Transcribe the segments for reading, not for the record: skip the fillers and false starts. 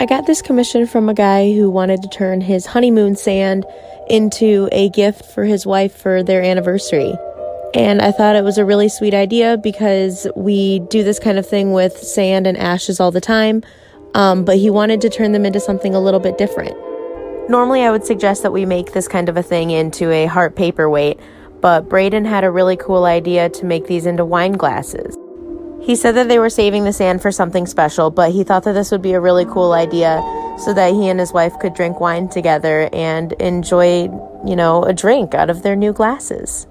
I got this commission from a guy who wanted to turn his honeymoon sand into a gift for his wife for their anniversary. And I thought it was a really sweet idea because we do this kind of thing with sand and ashes all the time, but he wanted to turn them into something a little bit different. Normally I would suggest that we make this kind of a thing into a heart paperweight, but Braden had a really cool idea to make these into wine glasses. He said that they were saving the sand for something special, but he thought that this would be a really cool idea so that he and his wife could drink wine together and enjoy, a drink out of their new glasses.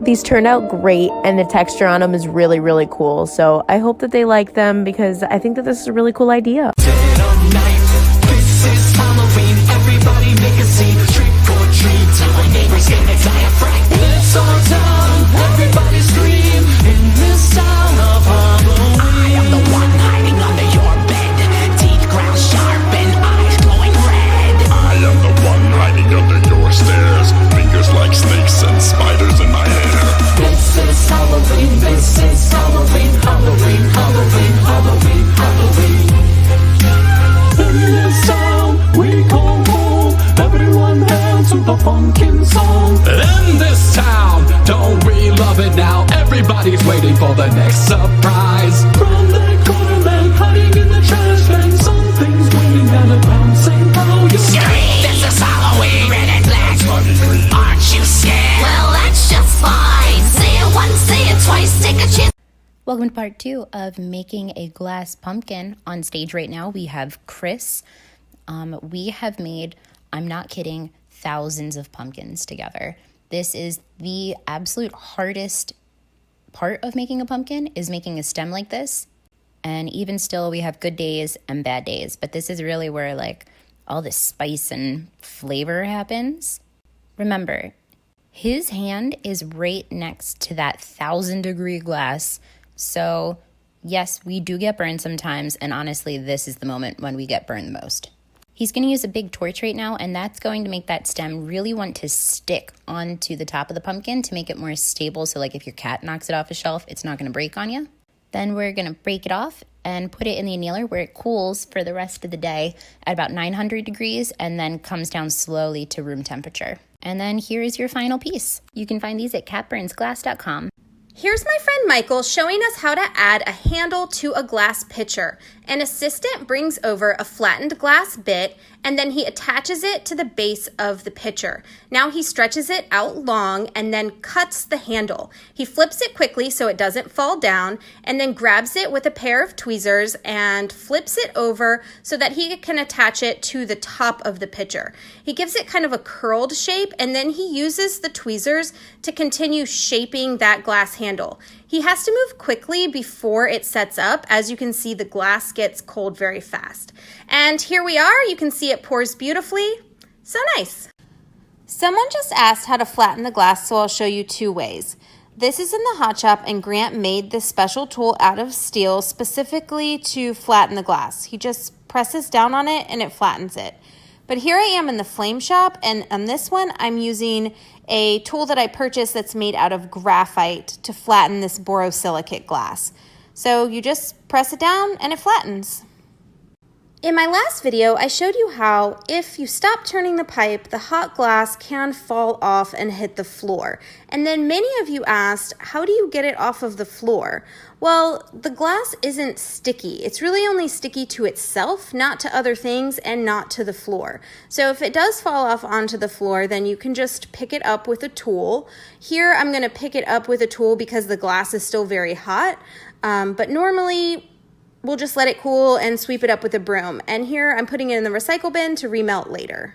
These turned out great, and the texture on them is really, really cool. So I hope that they like them because I think that this is a really cool idea. This is Halloween, everybody make a scene. Trick or treat, tell my neighbors get a diaphragm. It's our town, everybody scream. In this town of Halloween, I am the one hiding under your bed. Teeth ground sharp and eyes glowing red. I am the one hiding under your stairs. Fingers like snakes and spiders in my hair. This is Halloween, this is Halloween. Halloween, Halloween, Halloween, Halloween. In this town we call home. Everyone hands to the pumpkin song. In this town, don't we love it now? Everybody's waiting for the next surprise. From the corner man hiding in the trash can, something's waiting and a bouncing. How you scream? This is Halloween, red and black. Aren't you scared? Well, that's just fine. Say it once, say it twice, take a chance. Welcome to part 2 of making a glass pumpkin. On stage right now, we have Chris. We have made, I'm not kidding, thousands of pumpkins together. This is the absolute hardest part of making a pumpkin, is making a stem like this. And even still, we have good days and bad days. But this is really where all the spice and flavor happens. Remember, his hand is right next to that 1,000-degree glass. So yes, we do get burned sometimes, and honestly, this is the moment when we get burned the most. He's going to use a big torch right now, and that's going to make that stem really want to stick onto the top of the pumpkin to make it more stable, so if your cat knocks it off a shelf, it's not going to break on you. Then we're going to break it off and put it in the annealer where it cools for the rest of the day at about 900 degrees and then comes down slowly to room temperature. And then here is your final piece. You can find these at catburnsglass.com. Here's my friend Michael showing us how to add a handle to a glass pitcher. An assistant brings over a flattened glass bit and then he attaches it to the base of the pitcher. Now he stretches it out long and then cuts the handle. He flips it quickly so it doesn't fall down and then grabs it with a pair of tweezers and flips it over so that he can attach it to the top of the pitcher. He gives it kind of a curled shape and then he uses the tweezers to continue shaping that glass handle. He has to move quickly before it sets up. As you can see, the glass gets cold very fast. And here we are. You can see it pours beautifully. So nice. Someone just asked how to flatten the glass, so I'll show you 2 ways. This is in the hot shop, and Grant made this special tool out of steel specifically to flatten the glass. He just presses down on it and it flattens it. But here I am in the flame shop, and on this one, I'm using a tool that I purchased that's made out of graphite to flatten this borosilicate glass. So you just press it down and it flattens. In my last video, I showed you how if you stop turning the pipe, the hot glass can fall off and hit the floor. And then many of you asked, how do you get it off of the floor? Well, the glass isn't sticky. It's really only sticky to itself, not to other things, and not to the floor. So if it does fall off onto the floor, then you can just pick it up with a tool. Here, I'm going to pick it up with a tool because the glass is still very hot. But normally, we'll just let it cool and sweep it up with a broom. And here I'm putting it in the recycle bin to remelt later.